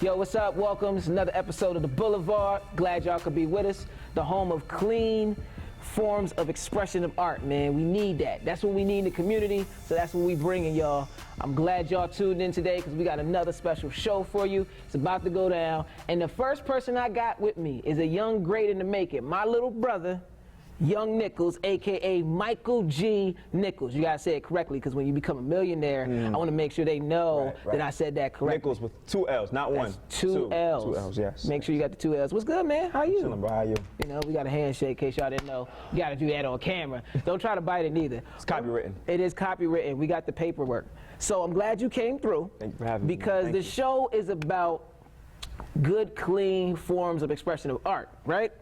Yo, what's up? Welcome. It's another episode of The Boulevard. Glad y'all could be with us. The home of clean forms of expression of art, man. We need that. That's what we need in the community, so that's what we bringing y'all. I'm glad y'all tuned in today because we got another special show for you. It's about to go down. And the first person I got with me is a young great in the making, my little brother, Young Nichols, a.k.a. Michael G. Nichols. You gotta say it correctly because when you become a millionaire, I want to make sure they know that I said that correctly. Nichols with two L's, not That's one. Two L's. Two L's, yes. Make sure you got the two L's. What's good, man? How you? Chilling, bro. How you? You know, we got a handshake in case y'all didn't know. You gotta do that on camera. Don't try to bite it neither. It's copywritten. It is copywritten. We got the paperwork. So I'm glad you came through. Thank you for having me. Because the show is about good, clean forms of expression of art, right?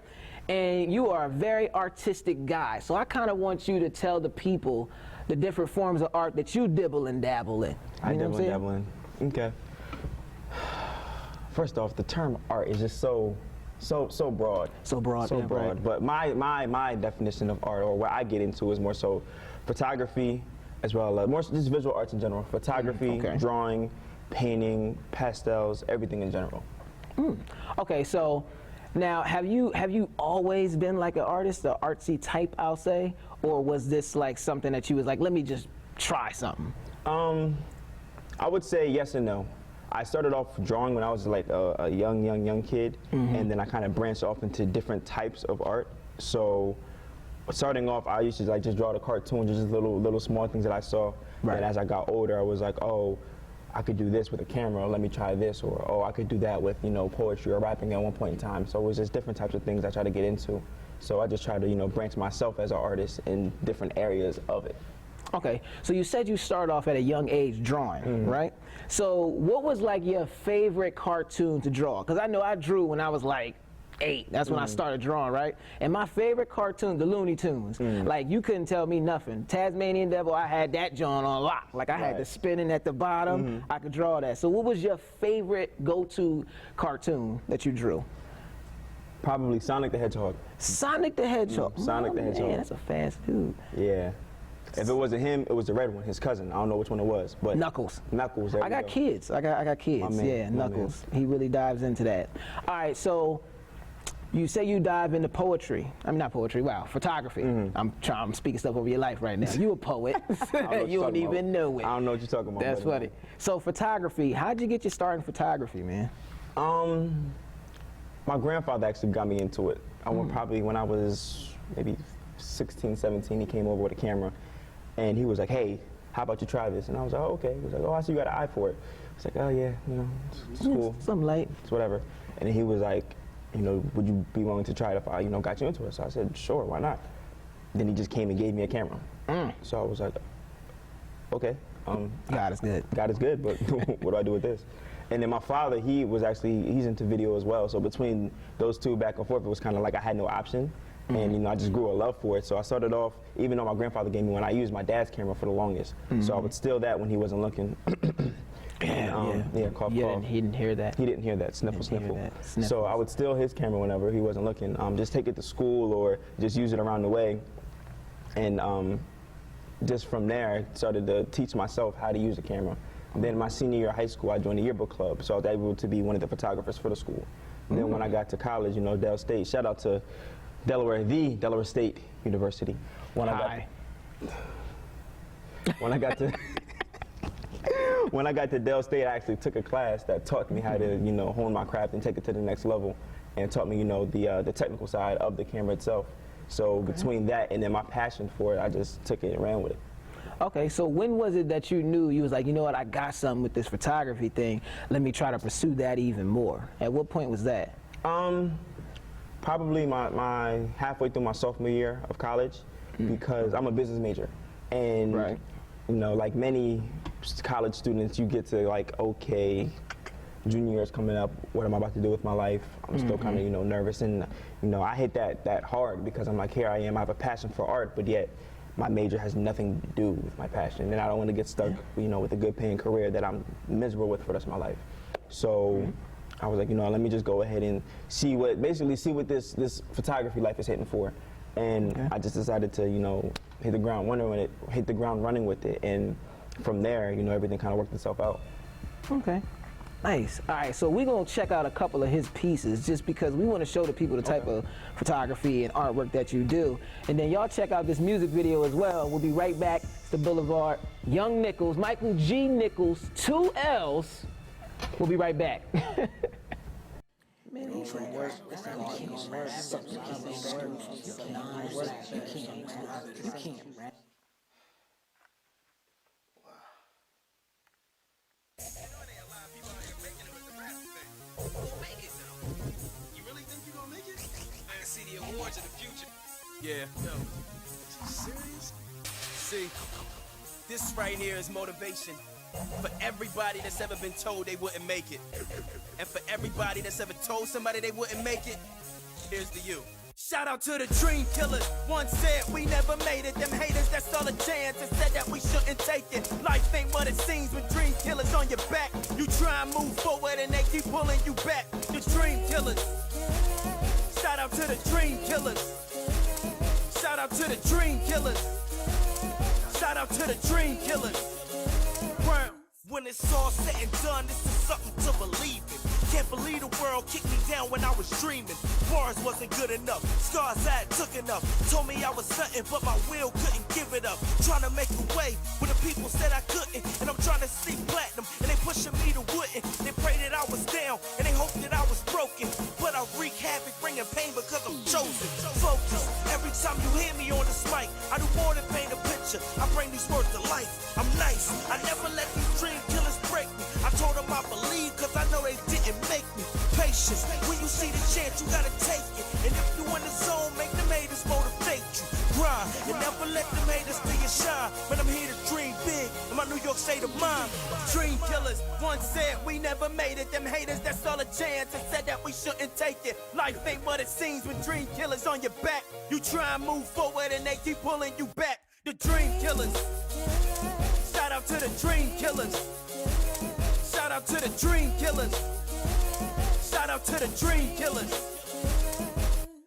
And you are a very artistic guy. So I kind of want you to tell the people the different forms of art that you dibble and dabble in. I dibble and dabble in. Okay. First off, the term art is just so broad. So broad. So yeah, broad. right. But my definition of art, or what I get into, is more so photography, as well as more just visual arts in general. Photography, drawing, painting, pastels, everything in general. Okay, so now have you always been like an artist, an artsy type, I'll say, or was this like something that you was like, let me just try something? I would say yes and no. I started off drawing when I was like a young kid, and then I kind of branched off into different types of art. So starting off, I used to like just draw the cartoons, just little small things that I saw. Right. And as I got older, I was like, oh, I could do this with a camera, let me try this, or oh, I could do that with, you know, poetry or rapping at one point in time. So it was just different types of things I try to get into. So I just try to, you know, branch myself as an artist in different areas of it. Okay, so you said you started off at a young age drawing, right? So what was like your favorite cartoon to draw? Because I know I drew when I was like 8. That's when I started drawing, right? And my favorite cartoon, the Looney Tunes. Like, you couldn't tell me nothing. Tasmanian Devil, I had that joint on lock. Like, I had the spinning at the bottom. I could draw that. So what was your favorite go-to cartoon that you drew? Probably Sonic the Hedgehog. Sonic the Hedgehog. Sonic the Hedgehog. Man, that's a fast dude. Yeah. If it wasn't him, it was the red one, his cousin. I don't know which one it was, but Knuckles. Knuckles. I got kids. I got kids. My man, yeah, my Knuckles. He really dives into that. All right, so you say you dive into poetry. I mean, not poetry. Wow, photography. I'm speaking stuff over your life right now. You a poet. You don't even know it. I don't know what you're talking about. That's funny. So photography. How'd you get your start in photography, man? My grandfather actually got me into it. I went probably when I was maybe 16, 17. He came over with a camera, and he was like, "Hey, how about you try this?" And I was like, "Oh, okay." He was like, "Oh, I see you got an eye for it." I was like, "Oh yeah, you know, it's cool. Something light. It's whatever." And then he was like, "You know, would you be willing to try it if I, you know, got you into it?" So I said, "Sure, why not?" Then he just came and gave me a camera. So I was like, "Okay, God is good. God is good, but what do I do with this?" And then my father, he's into video as well. So between those two back and forth, it was kind of like I had no option. And, you know, I just grew a love for it. So I started off, even though my grandfather gave me one, I used my dad's camera for the longest. So I would steal that when he wasn't looking. Cough, cough. He didn't hear that. He didn't hear that, sniffle, sniffle. So I would steal his camera whenever he wasn't looking, just take it to school or just use it around the way. And just from there, I started to teach myself how to use a camera. Then my senior year of high school, I joined the yearbook club, so I was able to be one of the photographers for the school. And then when I got to college, you know, Del State, shout out to Delaware, the Delaware State University. When I got to Del State, I actually took a class that taught me how to, you know, hone my craft and take it to the next level, and taught me, you know, the technical side of the camera itself. So between that and then my passion for it, I just took it and ran with it. Okay, so when was it that you knew, you was like, you know what, I got something with this photography thing, let me try to pursue that even more? At what point was that? Probably my halfway through my sophomore year of college, because I'm a business major. And, you know, like many college students, you get to like, okay, junior year is coming up, what am I about to do with my life? I'm still kind of, you know, nervous. And, you know, I hit that hard because I'm like, here I am, I have a passion for art, but yet my major has nothing to do with my passion. And I don't want to get stuck, you know, with a good paying career that I'm miserable with for the rest of my life. So I was like, you know, let me just go ahead and see what this photography life is hitting for. And I just decided to, you know, hit the ground running with it. And from there, you know, everything kind of worked itself out. Okay. Nice. All right, so we're going to check out a couple of his pieces just because we want to show the people the type of photography and artwork that you do. And then y'all check out this music video as well. We'll be right back. It's the Boulevard. Young Nichols, Michael G. Nichols, 2 L's. We'll be right back. The awards of the future. Yeah. Yo. Serious? See, this right here is motivation for everybody that's ever been told they wouldn't make it. And for everybody that's ever told somebody they wouldn't make it, here's to you. Shout out to the dream killers. Once said we never made it. Them haters that saw the chance and said that we shouldn't take it. Life ain't what it seems with dream killers on your back. You try and move forward and they keep pulling you back. The dream killers. Shout out to the dream killers. Shout out to the dream killers. Shout out to the dream killers. When it's all said and done, this is something to believe in. Can't believe the world kicked me down when I was dreaming. Bars wasn't good enough, scars I had took enough. Told me I was something, but my will couldn't give it up. Trying to make a way when the people said I couldn't. And I'm trying to see platinum, and they pushing me to wouldn't. They prayed that I was down, and they hoped that I was broken. But I wreak havoc, bringing pain because I'm chosen. Focus, every time you hear me on this mic, I do more than paint a picture. I bring these words to life. I'm nice, I never let these dream killers break me. I told them I believe, cause I know they didn't make me. Patience, when you see the chance, you gotta take it. And if you in the zone, make them haters motivate you. Grind, and never let them haters steal your shine. But I'm here to dream big, in my New York state of mind. Dream killers, once said we never made it. Them haters that saw the chance and said that we shouldn't take it. Life ain't what it seems with dream killers on your back. You try and move forward and they keep pulling you back. The dream killers. Shout out to the dream killers. Shout out to the dream killers. Shout out to the dream killers.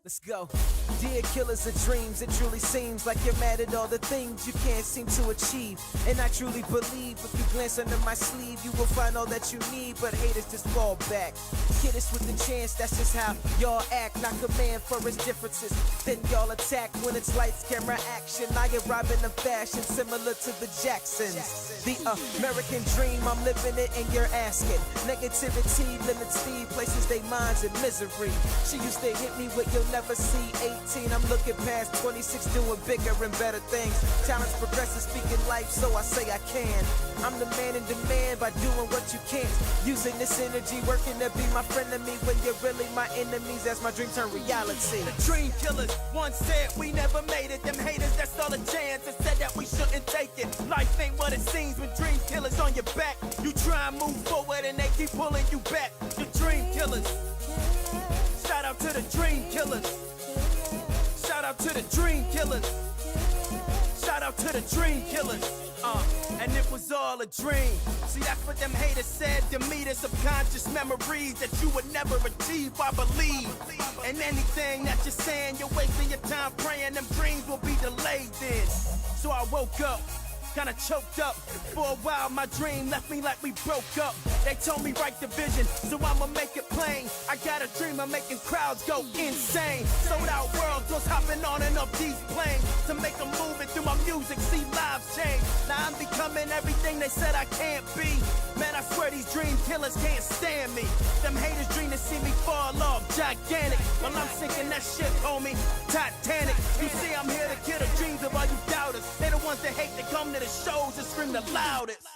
Let's go. Dear killers of dreams, it truly seems like you're mad at all the things you can't seem to achieve. And I truly believe if you glance under my sleeve, you will find all that you need, but haters just fall back. Kid us with the chance, that's just how y'all act. Not command for its differences, then y'all attack when it's lights, camera, action. I arrive in a fashion similar to the Jacksons. The American dream, I'm living it and you're asking. Negativity limits speed, places they minds in misery. She used to hit me with you'll never see 18. I'm looking past 26, doing bigger and better things. Talents progresses, speaking life, so I say I can. I'm the man in demand by doing what you can't. Using this energy, working to be my friend of me when you're really my enemies. As my dream turn reality. The dream killers once said we never made it. Them haters that saw the chance and said that we shouldn't take it. Life ain't what it seems with dream killers on your back. You try and move forward and they keep pulling you back. The dream killers. Shout out to the dream killers. Shout out to the dream killers. Shout out to the dream killers. And it was all a dream. See, that's what them haters said to me. The subconscious memories that you would never achieve, I believe. And anything that you're saying, you're wasting your time praying them dreams will be delayed then. So I woke up, kinda choked up. For a while my dream left me like we broke up. They told me write the vision, so I'ma make it plain. I got a dream of making crowds go insane. Sold out worlds, was hopping on and off these planes to make them move it through my music, see lives change. Now I'm becoming everything they said I can't be. Man, I swear these dream killers can't stand me. Them haters dream to see me fall off, gigantic. Well, I'm sinking that shit, homie, Titanic. You see, I'm here to kill the dreams of all you doubters. They the ones that hate to come to the shows and scream the loudest.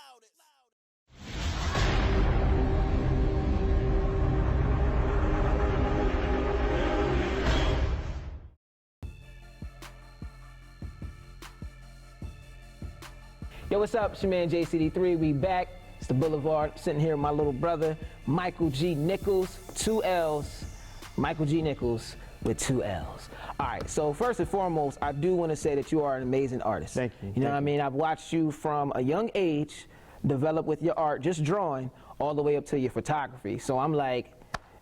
Yo, what's up? It's your man JCD3. We back. It's the Boulevard. Sitting here with my little brother, Michael G. Nichols, 2 L's. Michael G. Nichols with 2 L's. All right, so first and foremost, I do want to say that you are an amazing artist. Thank you. You know what I mean? I've watched you from a young age develop with your art, just drawing, all the way up to your photography. So I'm like,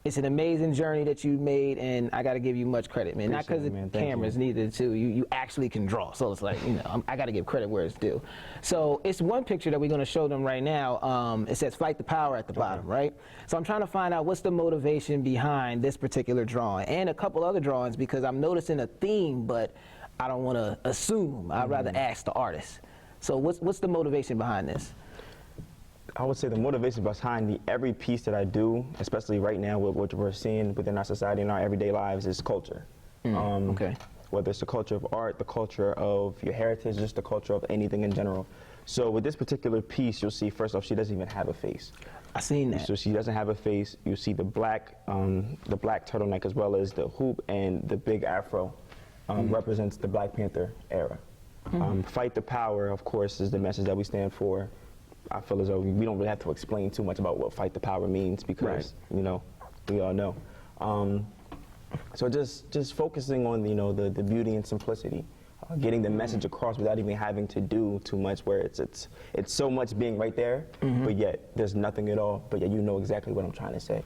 It's an amazing journey that you made, and I got to give you much credit, man. Not because of cameras, neither too. You actually can draw, so it's like, you know, I got to give credit where it's due. So it's one picture that we're going to show them right now. It says "Fight the Power" at the bottom, right? So I'm trying to find out what's the motivation behind this particular drawing, and a couple other drawings, because I'm noticing a theme, but I don't want to assume. I'd rather ask the artist. So what's the motivation behind this? I would say the motivation behind every piece that I do, especially right now with what we're seeing within our society and our everyday lives, is culture. Okay. Whether it's the culture of art, the culture of your heritage, just the culture of anything in general. So with this particular piece, you'll see, first off, she doesn't even have a face. I seen that. So she doesn't have a face. You see the black turtleneck, as well as the hoop and the big afro represents the Black Panther era. Fight the power, of course, is the message that we stand for. I feel as though we don't really have to explain too much about what fight the power means, because you know, we all know. So just focusing on, you know, the beauty and simplicity, getting the message across without even having to do too much, where it's so much being right there, but yet there's nothing at all, but yet you know exactly what I'm trying to say.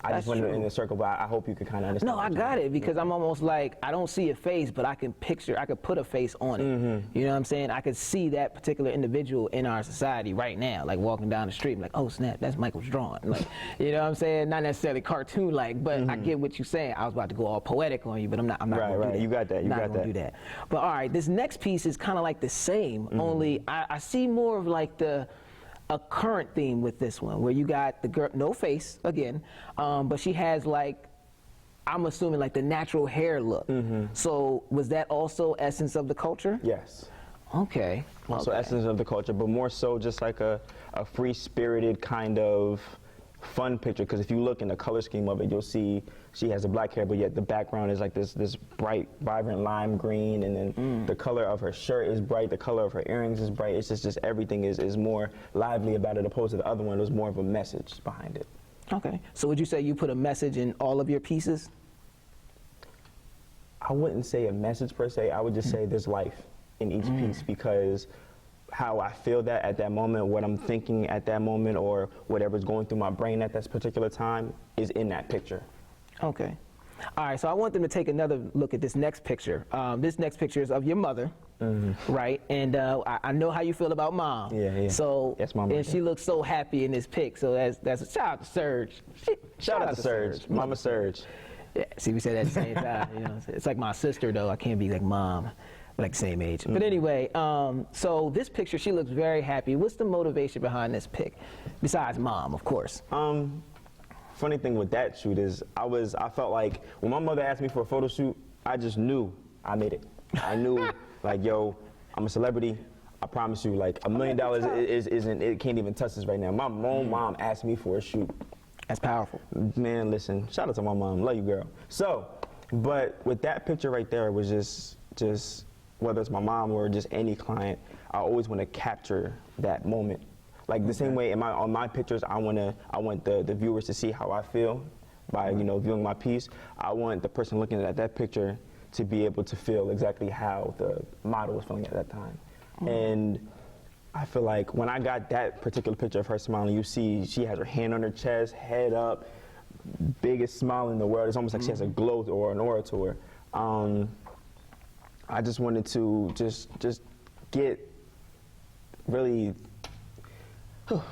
I just went in a circle, but I hope you can kind of understand. No, I got it, because I'm almost like, I don't see a face, but I can put a face on it. You know what I'm saying? I could see that particular individual in our society right now, like walking down the street, I'm like, oh snap, that's Michael's drawing. Like, you know what I'm saying? Not necessarily cartoon-like, but I get what you're saying. I was about to go all poetic on you, but I'm not gonna do that. You got that, not gonna do that. But all right, this next piece is kind of like the same, only I see more of like a current theme with this one, where you got the girl, no face again, but she has, like, I'm assuming, like the natural hair look. So was that also essence of the culture? Yes. Okay. Also essence of the culture, but more so just like a free-spirited kind of fun picture, because if you look in the color scheme of it, you'll see she has a black hair, but yet the background is like this bright, vibrant lime green, and then the color of her shirt is bright, the color of her earrings is bright. It's just everything is more lively about it, opposed to the other one. There's more of a message behind it. Okay. So would you say you put a message in all of your pieces? I wouldn't say a message per se. I would just say there's life in each piece, because how I feel that at that moment, what I'm thinking at that moment, or whatever's going through my brain at this particular time is in that picture. Okay. All right, so I want them to take another look at this next picture. This next picture is of your mother, right? And I know how you feel about mom. Yeah. So, that's my mom. And she looks so happy in this pic. So that's a shout out to Surge. Shout out to Surge, Mama Surge. Yeah, see, we said that at the same time. You know, it's like my sister, though. I can't be like mom. Like same age. But anyway, so this picture, she looks very happy. What's the motivation behind this pic? Besides mom, of course. Funny thing with that shoot is I felt like when my mother asked me for a photo shoot, I just knew I made it. I knew, like, yo, I'm a celebrity. I promise you, like, $1 million it can't even touch this right now. My own mom asked me for a shoot. That's powerful. Man, listen, shout out to my mom. Love you, girl. So, but with that picture right there, it was just whether it's my mom or just any client, I always want to capture that moment. Like the same way on my pictures, I want the viewers to see how I feel by, you know, viewing my piece. I want the person looking at that picture to be able to feel exactly how the model was feeling at that time. And I feel like when I got that particular picture of her smiling, you see she has her hand on her chest, head up, biggest smile in the world. It's almost like she has a glow or an aura to her. I just wanted to just get really, how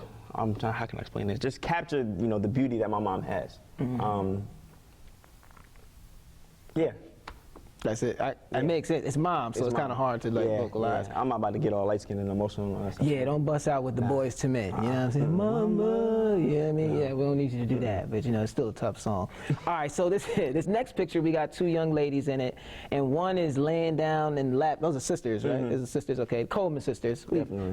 can I explain this? Just capture, you know, the beauty that my mom has. Yeah. That's it. That makes sense. It's mom, so it's kind of hard to like vocalize. Yeah. I'm not about to get all light skinned and emotional and all that stuff. Yeah, don't bust out with the boys to men. You know what I'm saying? Mama, you know what I mean? Yeah, we don't need you to do that, but you know, it's still a tough song. All right, so this next picture, we got two young ladies in it, and one is laying down in lap. Those are sisters, right? Those are sisters, okay. Coleman sisters.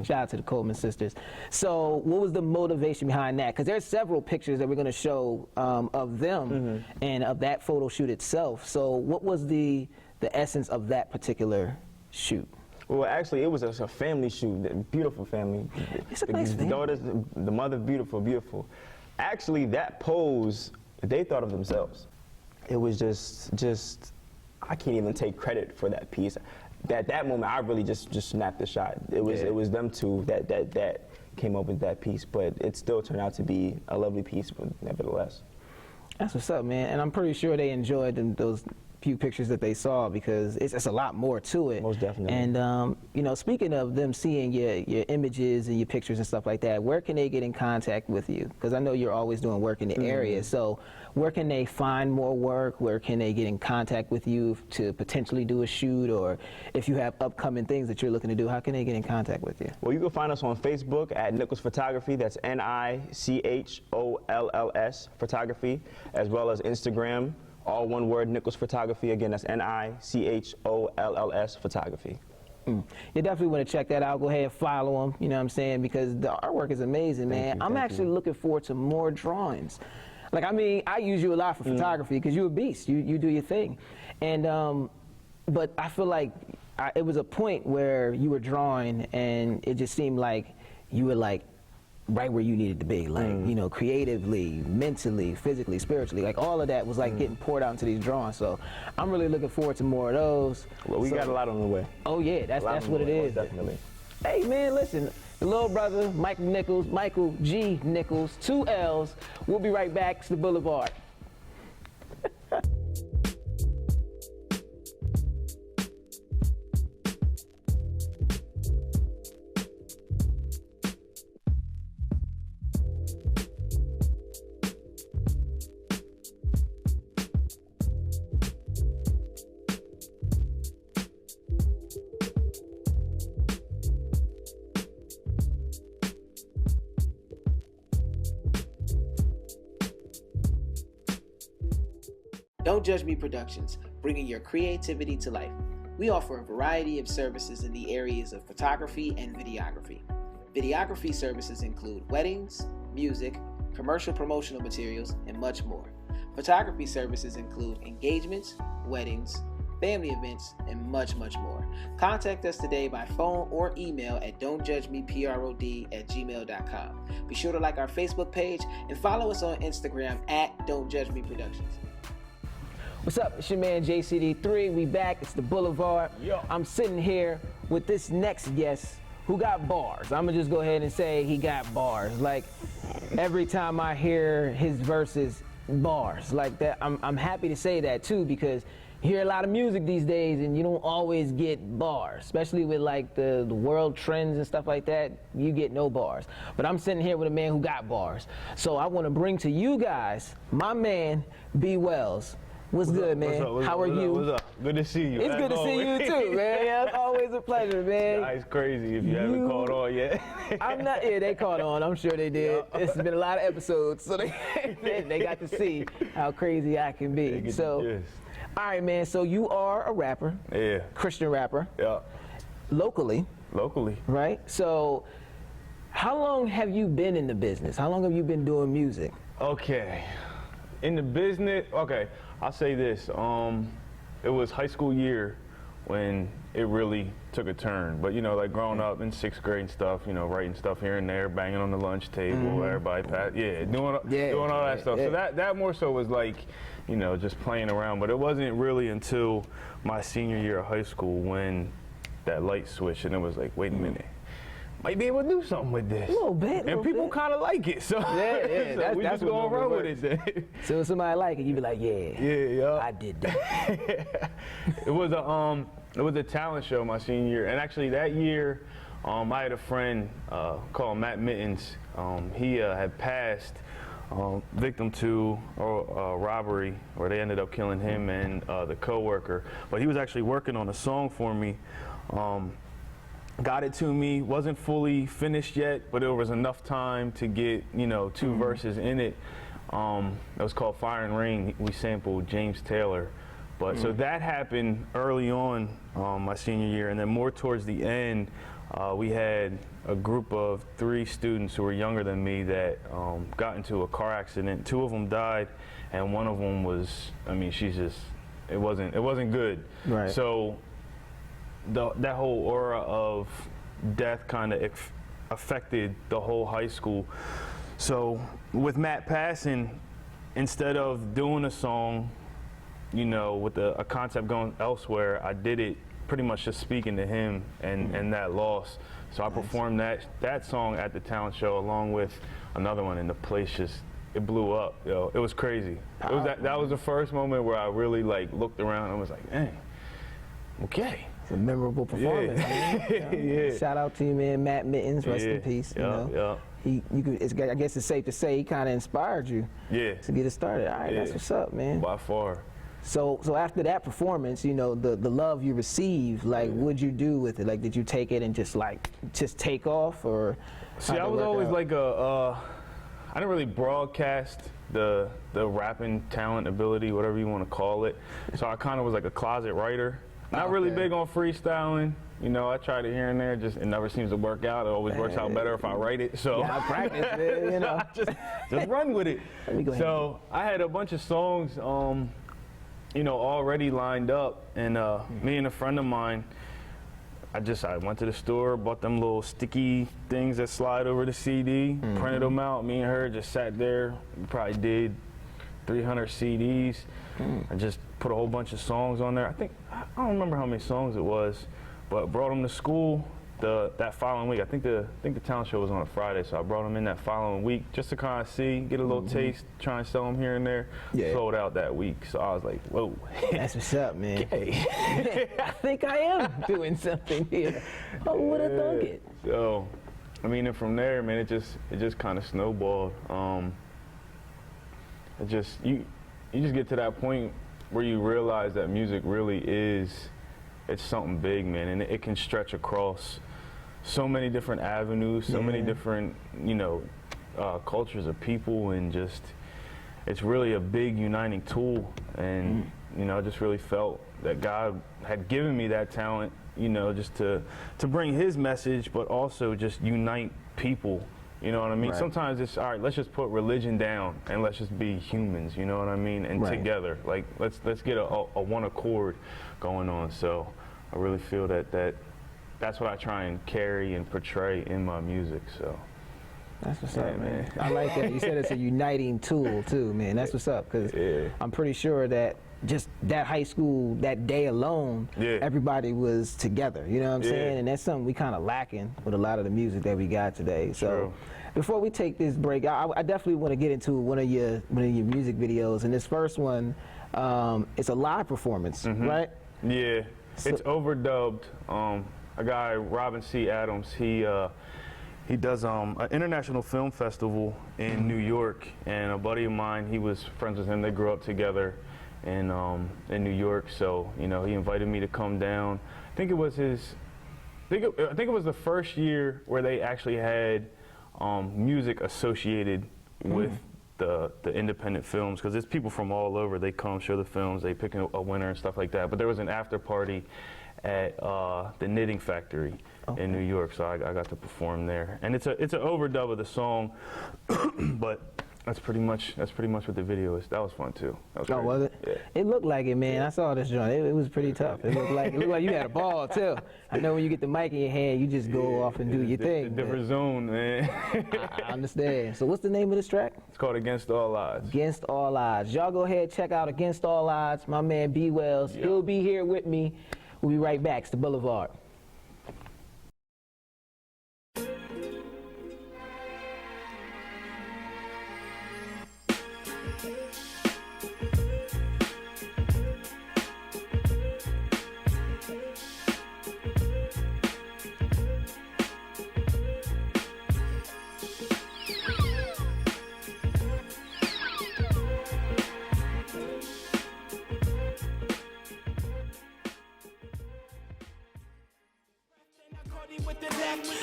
Shout out to the Coleman sisters. So what was the motivation behind that? Because there's several pictures that we're going to show of them and of that photo shoot itself. So what was the essence of that particular shoot? Well, actually, it was a family shoot. Beautiful family. It's a nice family. The daughters, the mother, beautiful, beautiful. Actually, that pose, they thought of themselves. It was just, I can't even take credit for that piece. That moment, I really just snapped the shot. It was them two that came up with that piece, but it still turned out to be a lovely piece, but nevertheless. That's what's up, man. And I'm pretty sure they enjoyed those few pictures that they saw, because it's a lot more to it. Most definitely. And you know, speaking of them seeing your images and your pictures and stuff like that, where can they get in contact with you? Because I know you're always doing work in the area. So where can they find more work? Where can they get in contact with you to potentially do a shoot, or if you have upcoming things that you're looking to do, how can they get in contact with you? Well, you can find us on Facebook at Nichols Photography. That's NICHOLLS Photography, as well as Instagram, all one word, Nichols Photography. Again, that's NICHOLLS Photography. You definitely want to check that out. Go ahead and follow them, you know what I'm saying, because the artwork is amazing, man. I'm actually looking forward to more drawings. Like, I mean, I use you a lot for photography because you're a beast. You do your thing. And, but I feel like it was a point where you were drawing and it just seemed like you were like right where you needed to be, like, you know, creatively, mentally, physically, spiritually, like all of that was like getting poured out into these drawings. So I'm really looking forward to more of those. Well, we got a lot on the way. Oh yeah, that's what it is. Definitely. Hey man, listen, the little brother, Michael Nichols, Michael G. Nichols, 2 L's. We'll be right back to the Boulevard. Don't Judge Me Productions, bringing your creativity to life. We offer a variety of services in the areas of photography and videography. Videography services include weddings, music, commercial promotional materials, and much more. Photography services include engagements, weddings, family events, and much, much more. Contact us today by phone or email at don'tjudgemeprod@gmail.com. Be sure to like our Facebook page and follow us on Instagram at Don't Judge Me Productions. What's up? It's your man JCD3. We back. It's the Boulevard. Yo. I'm sitting here with this next guest who got bars. I'm gonna just go ahead and say he got bars. Like, every time I hear his verses, bars like that. I'm happy to say that too, because you hear a lot of music these days and you don't always get bars, especially with like the world trends and stuff like that. You get no bars. But I'm sitting here with a man who got bars. So I want to bring to you guys my man B Wells. What's good, man? How are you? What's up? Good to see you. It's good to see you too, man. Yeah, it's always a pleasure, man. Yeah, it's crazy if you haven't caught on yet. I'm not. Yeah, they caught on. I'm sure they did. Yeah. It's been a lot of episodes, so they got to see how crazy I can be. So, yes. All right, man. So you are a rapper. Yeah. Christian rapper. Yeah. Locally. Locally. Right. So, how long have you been in the business? How long have you been doing music? Okay. In the business, okay, I'll say this. It was high school year when it really took a turn. But, you know, like growing up in 6th grade and stuff, you know, writing stuff here and there, banging on the lunch table, everybody doing all that stuff. Yeah. So that more so was like, you know, just playing around. But it wasn't really until my senior year of high school when that light switched and it was like, wait a minute. Might be able to do something with this. A little bit. And people kind of like it. So, yeah, so we that's just gonna run with works. it then. So if somebody like it, you be like, yeah, I did that. It was a talent show my senior year, and actually that year, I had a friend called Matt Mittens. He had passed victim to a robbery, where they ended up killing him and the coworker. But he was actually working on a song for me. Got it to me, wasn't fully finished yet, but there was enough time to get, you know, 2 verses in it. It was called Fire and Rain. We sampled James Taylor. But so that happened early on my senior year, and then more towards the end, we had a group of 3 students who were younger than me that got into a car accident. 2 of them died, and one of them was, I mean, it wasn't good. Right. So that whole aura of death kind of affected the whole high school. So with Matt passing, instead of doing a song, you know, with a concept going elsewhere, I did it pretty much just speaking to him and that loss. So I performed that song at the talent show along with another one, and the place just it blew up, yo. It was crazy. It was that was the first moment where I really like looked around and was like, dang, okay. It's a memorable performance. Yeah. Man. Yeah. Shout out to you, man, Matt Mittens, rest in peace. You know? I guess it's safe to say he kind of inspired you. Yeah. To get it started. All right, that's what's up, man. By far. So after that performance, you know, the love you received, like, what'd you do with it? Like, did you take it and just take off, or? See, I was always like I didn't really broadcast the rapping talent, ability, whatever you want to call it. So I kind of was like a closet writer. Not really big on freestyling. You know, I tried it here and there. Just it never seems to work out. It always works out better if I write it. So I practice it, you know. just run with it. Let me go ahead. So I had a bunch of songs, you know, already lined up, and me and a friend of mine, I went to the store, bought them little sticky things that slide over the CD, printed them out. Me and her just sat there. We probably did 300 CDs. I just put a whole bunch of songs on there. I don't remember how many songs it was, but brought them to school that following week. I think the talent show was on a Friday, so I brought them in that following week just to kind of see, get a little taste, try and sell them here and there. Yeah. Sold out that week, so I was like, whoa. That's what's up, man. Hey. I think I am doing something here. Oh, would have thunk it? So, I mean, and from there, man, it just kind of snowballed. You just get to that point where you realize that music really it's something big, man, and it can stretch across so many different avenues, so many different, you know, cultures of people, and just it's really a big uniting tool. And you know, I just really felt that God had given me that talent, you know, just to bring His message, but also just unite people. You know what I mean? Right. Sometimes it's all right. Let's just put religion down and let's just be humans. You know what I mean? And together, like let's get a one accord going on. So I really feel that's what I try and carry and portray in my music. So that's what's up, man. I like that. You said it's a uniting tool too, man. That's what's up, because I'm pretty sure that just that high school, that day alone, everybody was together. You know what I'm saying? And that's something we kind of lacking with a lot of the music that we got today. So before we take this break, I definitely want to get into one of your music videos. And this first one, it's a live performance, right? Yeah, so, it's overdubbed. A guy, Robin C. Adams, he does an international film festival in New York, and a buddy of mine, he was friends with him. They grew up together in New York, so you know, he invited me to come down. I think it was it was the first year where they actually had music associated with the independent films, because it's people from all over. They come show the films, they pick a winner and stuff like that. But there was an after party at the Knitting Factory in New York, so I got to perform there. And it's an overdub of the song, but that's pretty much what the video is. That was fun too. That was was it? Yeah. It looked like it, man. I saw this joint. It was pretty tough. It looked like you had a ball too. I know when you get the mic in your hand, you just go off and do your thing. It's a different zone, man. I understand. So what's the name of this track? It's called Against All Odds. Against All Odds. Y'all go ahead, check out Against All Odds. My man B Wells. He'll be here with me. We'll be right back. It's the Boulevard.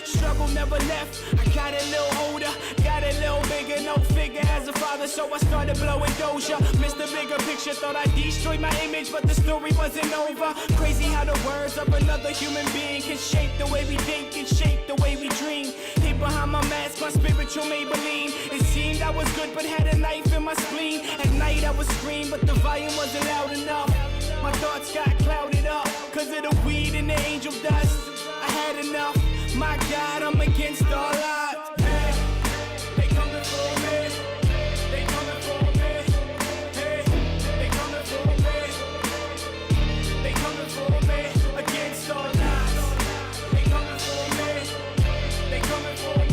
Struggle never left. I got a little older, got a little bigger, no figure as a father, so I started blowing doja. Missed the bigger picture, thought I destroyed my image, but the story wasn't over. Crazy how the words of another human being can shape the way we think and shape the way we dream. Hid behind my mask, my spiritual Maybelline. It seemed I was good, but had a knife in my spleen. At night I would scream, but the volume wasn't loud enough. My thoughts got clouded up, cause of the weed and the angel dust. I had enough. My God, I'm against all odds. Hey, they coming for me. They coming for me. Hey, they coming for me. They coming for me. Against all odds. They coming for me. They coming for me.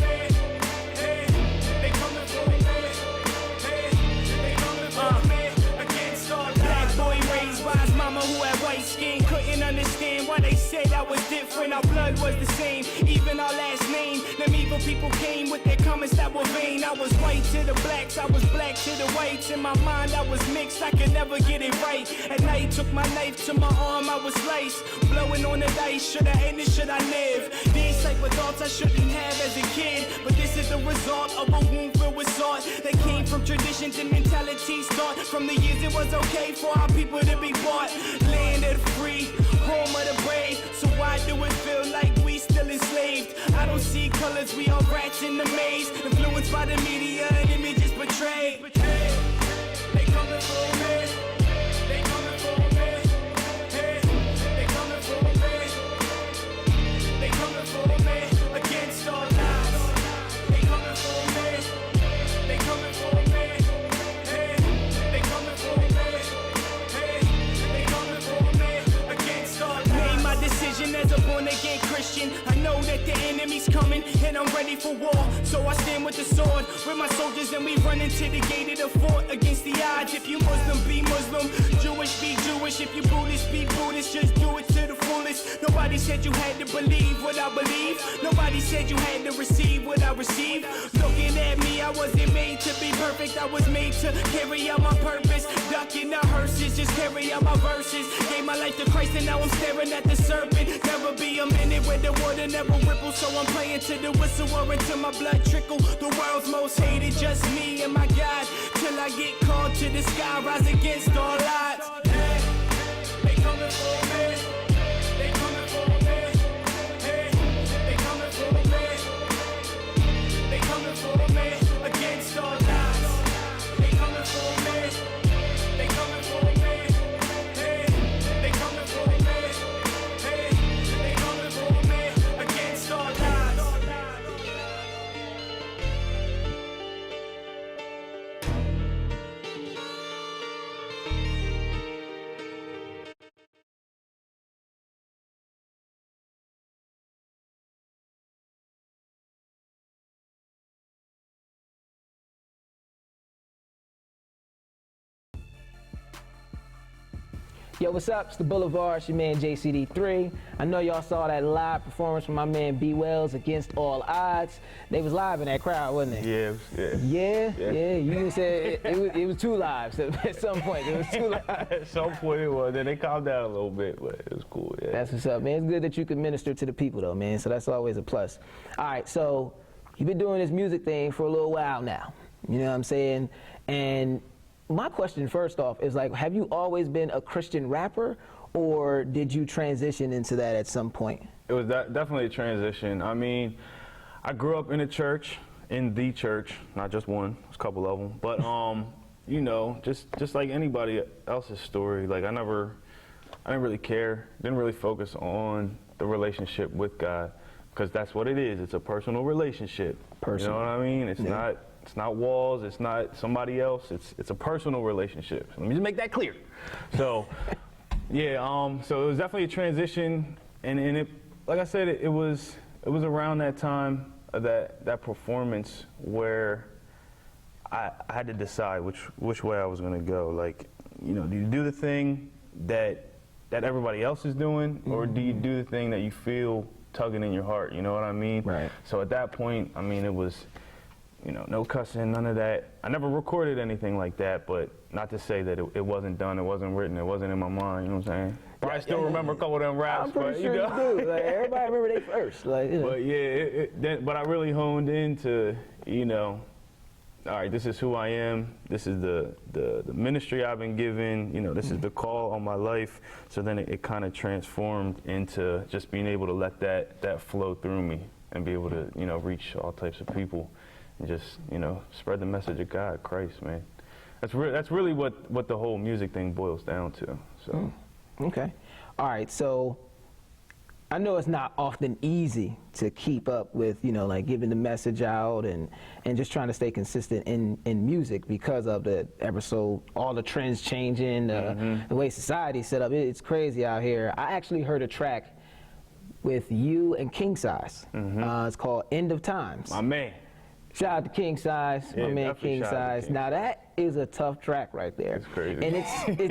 Hey, they coming for me. Hey, when our blood was the same, even our last name. Them evil people came with their comments that were vain. I was white to the blacks, I was black to the whites. In my mind I was mixed, I could never get it right. At night took my knife to my arm, I was sliced. Blowing on the dice, should I end it, should I live? These type of thoughts I shouldn't have as a kid, but this is the result of a wound filled with salt that came from traditions and mentalities taught from the years it was okay for our people to be bought. Land of the free, home of the brave. So why do it feel like we still enslaved? I don't see colors, we are rats in the maze, influenced by the media and images portrayed. They coming for me. They coming for me. Hey, they coming for me. They coming for me against all odds. They coming for me. They coming for me. Hey, they coming for me. Hey, they coming for me against all odds. Made my decision as a born again Christian. I know that the enemy's coming and I'm ready for war. So I stand with the sword, with my soldiers, and we run into the gate of the fort against the odds. If you Muslim, be Muslim. Jewish, be Jewish. If you Buddhist, be Buddhist. Just do it to the fullest. Nobody said you had to believe what I believe. Nobody said you had to receive what I receive. Looking at me, I wasn't made to be perfect. I was made to carry out my purpose. Ducking the hearses, just carry out my verses. Gave my life to Christ and now I'm staring at the serpent. Never be a minute where the water never ripples. So I'm playing to the whistle or until my blood trickle. The world's most hated, just me and my God. Till I get called to the sky, rise against all odds. Hey, they coming for me. They coming for me. Hey, they coming for me. They coming for me against all odds. They coming for me. They coming for me. Hey, they coming for me. Hey, they coming for me against all odds. Yo, what's up? It's the Boulevard. It's your man JCD3. I know y'all saw that live performance from my man B Wells against all odds. They was live in that crowd, wasn't they? Yeah, yeah. Yeah. You said it was two lives at some point. It was two lives. At some point it was. Then they calmed down a little bit, but it was cool. Yeah. That's what's up, man. It's good that you can minister to the people, though, man. So that's always a plus. All right, so you've been doing this music thing for a little while now. You know what I'm saying? And my question first off is like, have you always been a Christian rapper, or did you transition into that at some point? It was definitely a transition. I mean, I grew up in the church, not just one, there's a couple of them. But you know, just like anybody else's story, like I didn't really care, didn't really focus on the relationship with God, because that's what it is. It's a personal relationship. Personal. You know what I mean? It's not walls, it's not somebody else, it's a personal relationship. Let me just make that clear. So, yeah, so it was definitely a transition, and it, like I said, it was around that time of that performance where I had to decide which way I was gonna go. Like, you know, do you do the thing that everybody else is doing, or do you do the thing that you feel tugging in your heart, you know what I mean? Right. So at that point, I mean, it was, you know, no cussing, none of that. I never recorded anything like that, but not to say that it wasn't done, it wasn't written, it wasn't in my mind, you know what I'm saying? But I still remember a couple of them raps. I'm pretty but, sure you know. you do. Like, everybody remember they first. Like, you know. But yeah, but I really honed into, you know, all right, this is who I am. This is the ministry I've been given. You know, this is the call on my life. So then it kind of transformed into just being able to let that flow through me and be able to, you know, reach all types of people and just, you know, spread the message of God, Christ, man. That's really what the whole music thing boils down to. So. Okay. All right. So I know it's not often easy to keep up with, you know, like giving the message out and just trying to stay consistent in music because of all the trends changing, the way society's set up. It's crazy out here. I actually heard a track with you and King Size. It's called End of Times. My man. Shout out to King Size, my Yeah, man definitely King shout out to Size. King. Now that is a tough track right there. It's crazy. And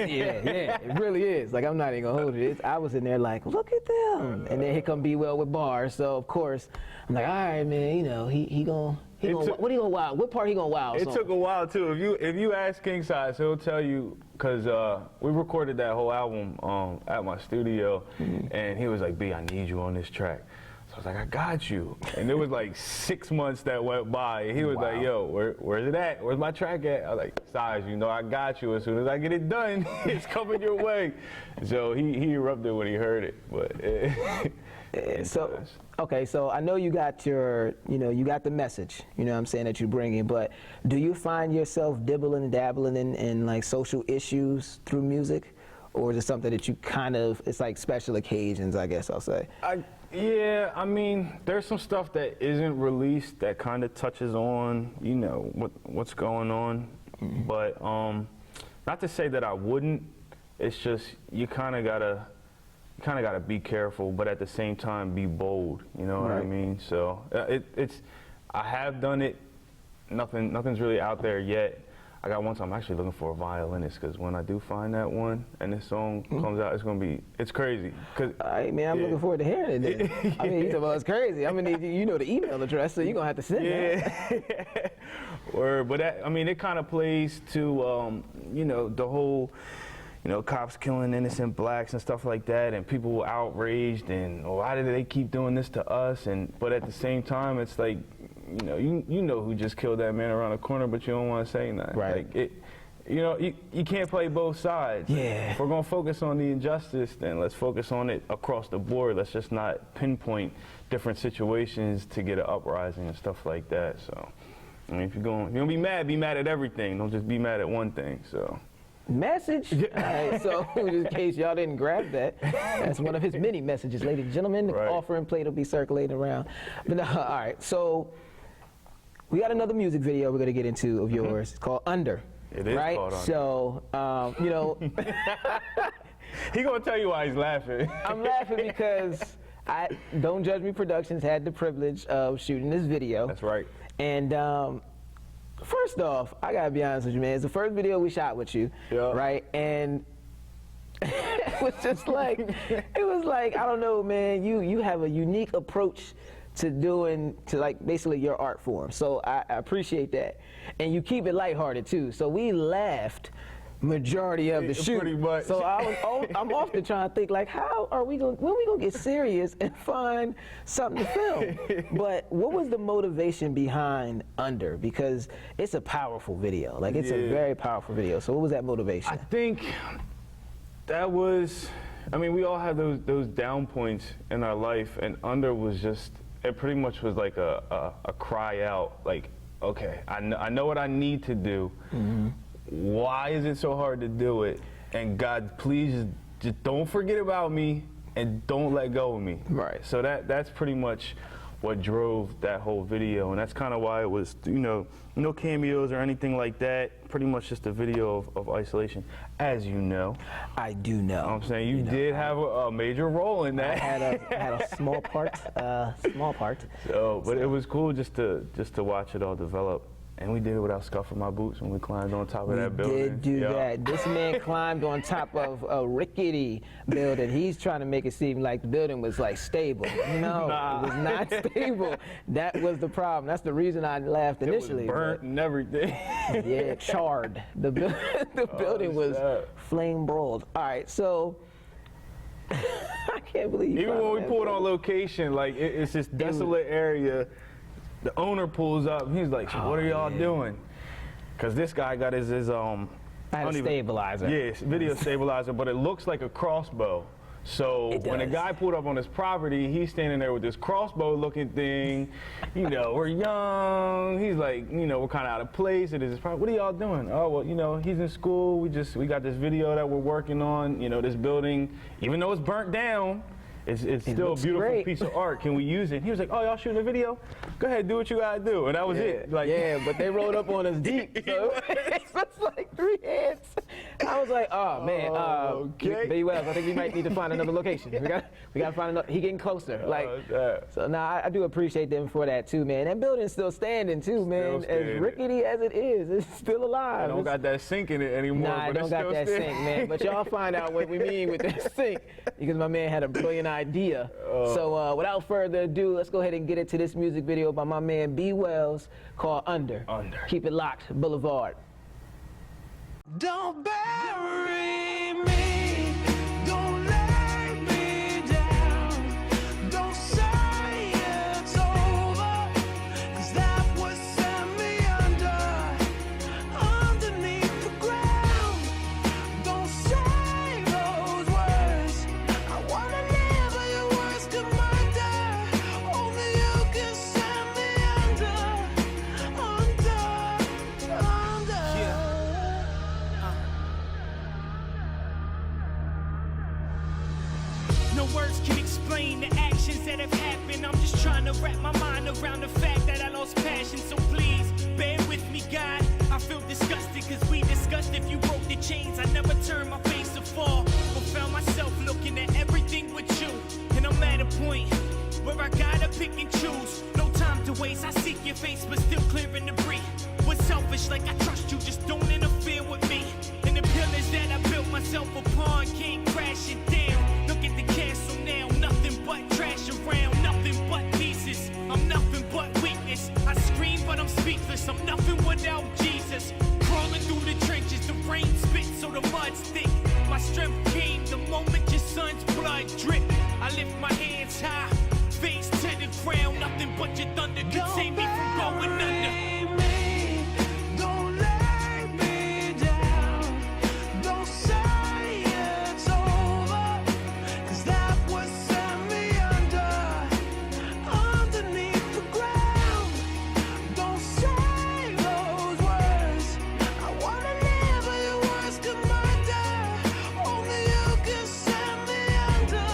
yeah, it really is. Like, I'm not even gonna hold it. I was in there like, look at them. And then here come Be Well with bars. So of course, I'm like, all right, man, you know, he gonna what he gonna wow? What part he gonna wow? It took a while too. If you ask King Size, he'll tell you, because we recorded that whole album at my studio, and he was like, B, I need you on this track. So I was like, I got you. And there was like 6 months that went by, and he was like, yo, where's it at? Where's my track at? I was like, Size, you know I got you. As soon as I get it done, it's coming your way. So he erupted when he heard it. But so I know you got you got the message, you know what I'm saying, that you're bringing, but do you find yourself dibbling and dabbling in like social issues through music? Or is it something that you it's like special occasions, I guess I'll say? Yeah, I mean, there's some stuff that isn't released that kind of touches on, you know, what's going on. But not to say that I wouldn't. It's just you kind of gotta be careful, but at the same time be bold. You know what I mean? So I have done it. Nothing's really out there yet. I got one time I'm actually looking for a violinist, because when I do find that one and this song comes out, it's crazy. All right, man, I'm looking forward to hearing it then. I mean, you talk about it's crazy. I'm gonna need you know the email address, so you're gonna have to send that. But it kind of plays to you know, the whole, you know, cops killing innocent blacks and stuff like that, and people were outraged and why did they keep doing this to us? But at the same time, it's like, you know who just killed that man around the corner, but you don't want to say nothing. Right. Like you can't play both sides. Yeah. If we're gonna focus on the injustice, then let's focus on it across the board. Let's just not pinpoint different situations to get an uprising and stuff like that. So, I mean, if you're gonna be mad at everything. Don't just be mad at one thing. So. Message. All right, so in case y'all didn't grab that, that's one of his many messages, ladies and gentlemen. The offering plate will be circulating around. But all right, so we got another music video we're gonna get into of yours. It's called Under. It is called Under. So, you know, he gonna tell you why he's laughing. I'm laughing because Don't Judge Me Productions had the privilege of shooting this video. That's right. And first off, I gotta be honest with you, man. It's the first video we shot with you, right? And it was just like, I don't know, man. You have a unique approach to like basically your art form. So I appreciate that, and you keep it lighthearted too. So we laughed majority of the shoot. Pretty much. So I'm often trying to think like, when we gonna get serious and find something to film? But what was the motivation behind Under? Because it's a powerful video. Like, it's a very powerful video. So what was that motivation? I think that was, I mean, we all have those down points in our life, and Under was just, it pretty much was like a cry out, like, okay, I know what I need to do. Why is it so hard to do it? And God, please just don't forget about me and don't let go of me. Right. So that's pretty much what drove that whole video, and that's kind of why it was, no cameos or anything like that. Pretty much just a video of isolation, as you know. I do know. I'm saying you did have a major role in that. I had a small part. So, but it was cool just to watch it all develop. And we did it without scuffing my boots when we climbed on top of that building. We did do that. This man climbed on top of a rickety building. He's trying to make it seem like the building was like stable. No, it was not stable. That was the problem. That's the reason I laughed initially. It was burnt and everything. Yeah, charred. The building was flame broiled. All right, so I can't believe you. Even when we pulled on location, like it's this desolate area. The owner pulls up, and he's like, so what are y'all doing? Because this guy got his I had a stabilizer. Yeah, video stabilizer, but it looks like a crossbow. So when a guy pulled up on his property, he's standing there with this crossbow-looking thing. We're young. He's like, we're kind of out of place. It is. What are y'all doing? Oh, well, he's in school. We got this video that we're working on. This building, even though it's burnt down, it's still a looks beautiful great. piece of art. Can we use it? He was like, oh, y'all shooting a video? Go ahead, do what you gotta do. And that was it. Like, yeah, but they rolled up on us deep. So it was like 3 hands. I was like, oh man, okay. B. Wells, I think we might need to find another location. We got to find another. He getting closer. Like, so now I do appreciate them for that too, man. That building's still standing too, man. As rickety as it is, it's still alive. I don't got that sink in it anymore. Nah, I don't got that sink, man. But y'all find out what we mean with that sink, because my man had a brilliant idea. So without further ado, let's go ahead and get into this music video by my man B. Wells called Under. Keep it locked, Boulevard. Don't bury me, don't lay me down, don't say it's over, 'cause that would send me underneath the ground. Don't say those words, I wanna live by your words, commander, only you can send me under. No words can explain the actions that have happened. I'm just trying to wrap my mind around the fact that I lost passion. So please, bear with me, God. I feel disgusted because we discussed if you broke the chains. I never turned my face to fall, but found myself looking at everything with you. And I'm at a point where I gotta pick and choose. No time to waste, I seek your face, but still clearing debris. Was selfish, like I trust you, just don't interfere with me. And the pillars that I built myself upon came crashing down. Look at the castle now, nothing but trash around, nothing but pieces. I'm nothing but weakness. I scream, but I'm speechless. I'm nothing without Jesus. Crawling through the trenches, the rain spits, so the mud's thick. My strength came the moment your son's blood dripped. I lift my hands high, face to the ground. Nothing but your thunder could save me from going under. Don't lay me down, don't say it's over, 'cause that would send me underneath the ground. Don't say those words, I wanna live by your words, commander, only you can send me under.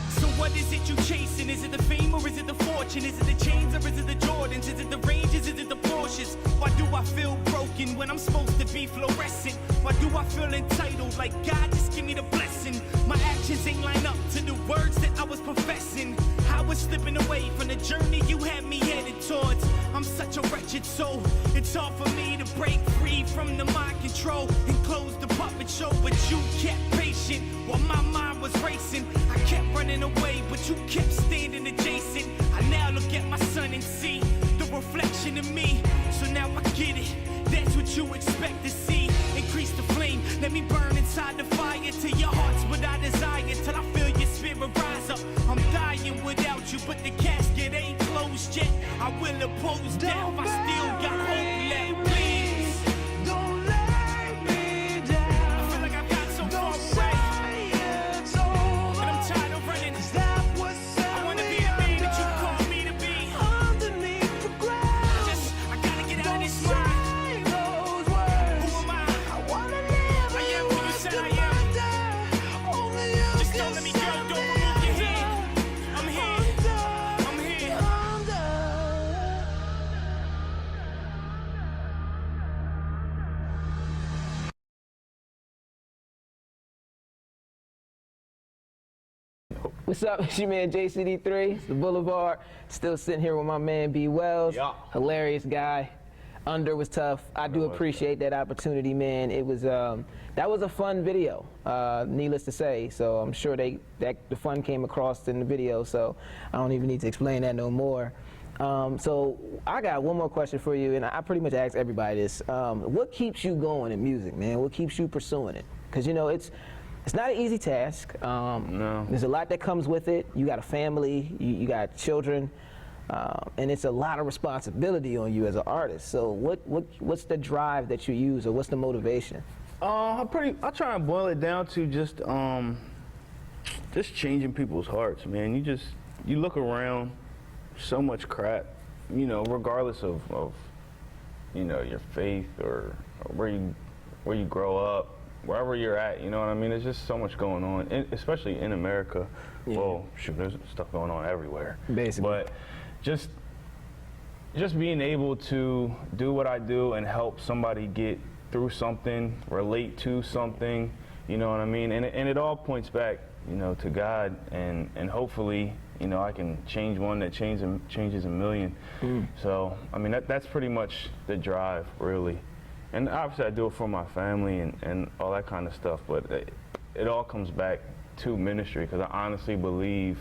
So what is it you chasing? Is it the fame or is it the fortune? Is it the chains or is it the Jordans? Is it the Ranges? Is it the Porsches? Why do I feel broken when I'm supposed to be fluorescent? Why do I feel entitled like God just give me the blessing? My actions ain't line up to the words that I was professing. I was slipping away from the journey you had me headed towards. I'm such a wretched soul. It's hard for me to break free from the mind control and close the puppet show, but you kept patient while my mind was racing. I kept running away, but you kept standing adjacent. I now look at my son and see the reflection of me. So now I get it, that's what you expect to see. Increase the flame, let me burn inside the fire till your heart's what I desire, till I feel your spirit rise up. I'm dying without you, but the casket ain't closed yet. I will oppose death, I still got hope left. Please, Don't lay me down, I feel like I've got so far don't away, say it's over, and I'm tired of running. 'cause that would I send wanna me be the man that you called me to be. underneath the ground. I gotta get out of Don't this mind. say those words, Who am I? I wanna live I by am your who you words, said I am. commander, only you Just can don't let me go, send don't me remove your hand. I'm here, under. I'm here. What's up? It's your man JCD3. It's the Boulevard. Still sitting here with my man B. Wells. Yeah. Hilarious guy. Under was tough. I do appreciate that opportunity, man. It was that was a fun video, needless to say. So I'm sure that the fun came across in the video. So I don't even need to explain that no more. So I got one more question for you, and I pretty much ask everybody this: what keeps you going in music, man? What keeps you pursuing it? Because you know it's not an easy task. No. There's a lot that comes with it. You got a family, you got children, and it's a lot of responsibility on you as an artist. So what's the drive that you use, or what's the motivation? I try and boil it down to just changing people's hearts, man. You look around, so much crap, you know, regardless of you know, your faith or where you grow up, wherever you're at, you know what I mean? There's just so much going on, especially in America. Yeah. Well, shoot, there's stuff going on everywhere. Basically. But just being able to do what I do and help somebody get through something, relate to something, you know what I mean? And it all points back, you know, to God, and hopefully, you know, I can change one that changes a million. So, I mean, that's pretty much the drive, really. And obviously I do it for my family and all that kind of stuff, but it all comes back to ministry, because I honestly believe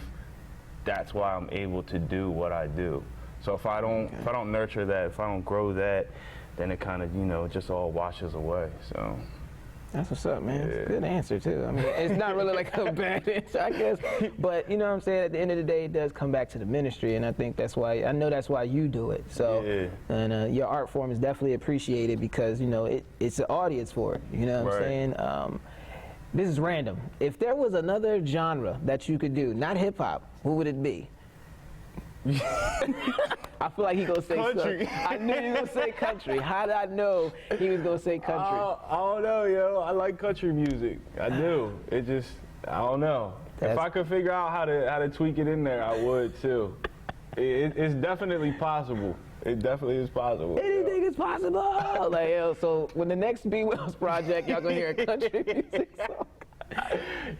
that's why I'm able to do what I do. So if I don't nurture that, if I don't grow that, then it kind of, you know, just all washes away. So that's what's up, man. Yeah. It's a good answer too. I mean, it's not really like a bad answer, I guess, but you know what I'm saying. At the end of the day, it does come back to the ministry, and I think that's why that's why you do it. So, yeah. And your art form is definitely appreciated because you know it's an audience for it. You know what I'm saying? This is random. If there was another genre that you could do, not hip hop, what would it be? I feel like he gonna say country. I knew he was gonna say country. How did I know he was gonna say country? I don't know, yo. I like country music. I do. It just, I don't know. If I could figure out how to tweak it in there, I would too. It's definitely possible. It definitely is possible. Anything is possible. Like, yo, so when the next B Wells project, y'all gonna hear a country music song.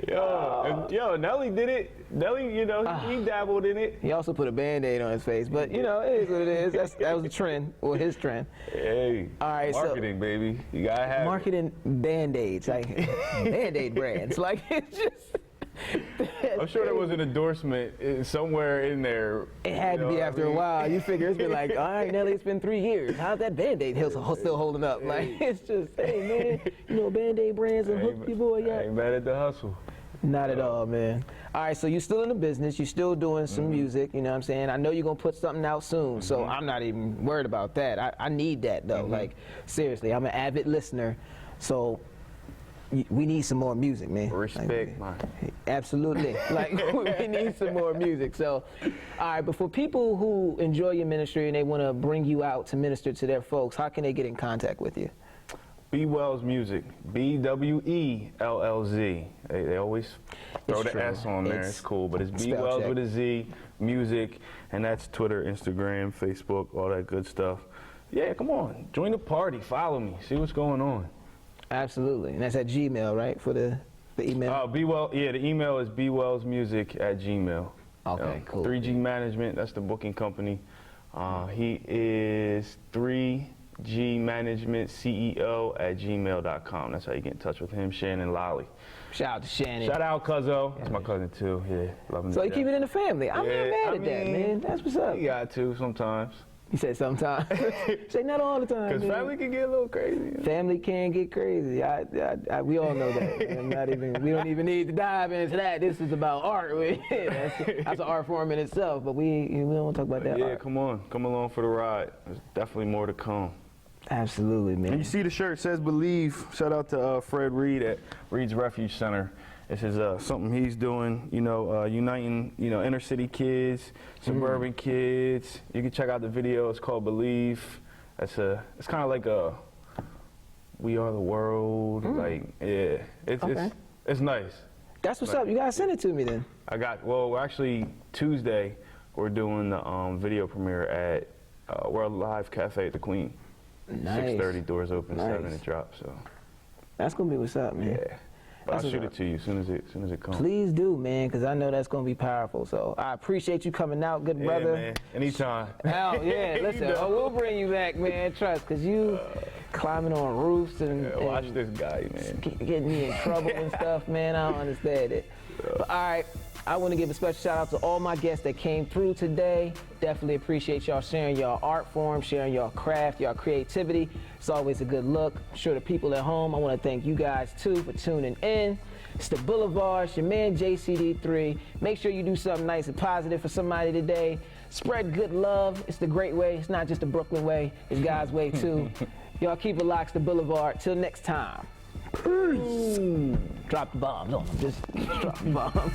Yo, Nelly did it. Nelly, you know, he dabbled in it. He also put a Band-Aid on his face, but you know, it is what it is. That was a trend, or his trend. Hey, all right, marketing, baby. You gotta have marketing Band-Aids, like Band-Aid brands. Like, it's just. I'm sure there was an endorsement somewhere in there. It had to be after a while. You figure it's been like, all right, Nelly, it's been 3 years. How's that Band-Aid still holding up? Like, it's just, hey, man, you know, Band-Aid brands and hook your boy up. I ain't mad at the hustle. Not at all, man. All right, so you're still in the business. You're still doing some music, you know what I'm saying? I know you're going to put something out soon, so I'm not even worried about that. I need that, though. Like, seriously, I'm an avid listener, so we need some more music, man. Respect, like, man. Absolutely. Like, we need some more music. So, all right, but for people who enjoy your ministry and they want to bring you out to minister to their folks, how can they get in contact with you? B Wells Music, BWELLZ. They always throw the S on there. It's cool, but it's B Wells with a Z, music, and that's Twitter, Instagram, Facebook, all that good stuff. Yeah, come on, join the party, follow me, see what's going on. Absolutely, and that's at Gmail, right? For the email. The email is bwellsmusic@gmail. Okay, cool. 3G Management, that's the booking company. He is 3G Management CEO@gmail.com. That's how you get in touch with him, Shannon Lolly. Shout out to Shannon. Shout out, Cuzzo. That's my cousin too. Yeah, love him. So you keep it in the family. I'm not mad at that, mean, man. That's what's up. You got to sometimes. You said sometimes. Say not all the time. Because family can get a little crazy. Family can get crazy. We all know that. We don't even need to dive into that. This is about art. That's an art form in itself. But we don't want to talk about that. Yeah, art. come on, come along for the ride. There's definitely more to come. Absolutely, man. And you see the shirt says "Believe." Shout out to Fred Reed at Reed's Refuge Center. This is something he's doing, you know, uniting, you know, inner city kids, suburban kids. You can check out the video. It's called "Believe." It's kind of like a "We Are the World." Like, yeah, it's nice. That's what's up. You gotta send it to me then. Actually Tuesday we're doing the video premiere at World Live Cafe at the Queen. Nice. 6:30 doors open, Nice. 7 it drops. So That's gonna be what's up, man. yeah. But I'll shoot it to you as soon as it comes. Please do, man, because I know that's going to be powerful. So I appreciate you coming out, good brother. Yeah, man. Anytime. Hell, yeah, listen, we'll bring you back, man, trust, because you climbing on roofs and watch this guy, man. Getting me in trouble and stuff, man. I don't understand it. But all right, I want to give a special shout out to all my guests that came through today. Definitely appreciate y'all sharing y'all art form, sharing y'all craft, y'all creativity. It's always a good look. I'm sure the people at home, I want to thank you guys too for tuning in. It's the Boulevard, it's your man JCD3. Make sure you do something nice and positive for somebody today. Spread good love. It's the great way. It's not just the Brooklyn way. It's God's way too. Y'all keep it locked, the Boulevard. Till next time. Peace. Drop the bombs on them. Just drop the bombs.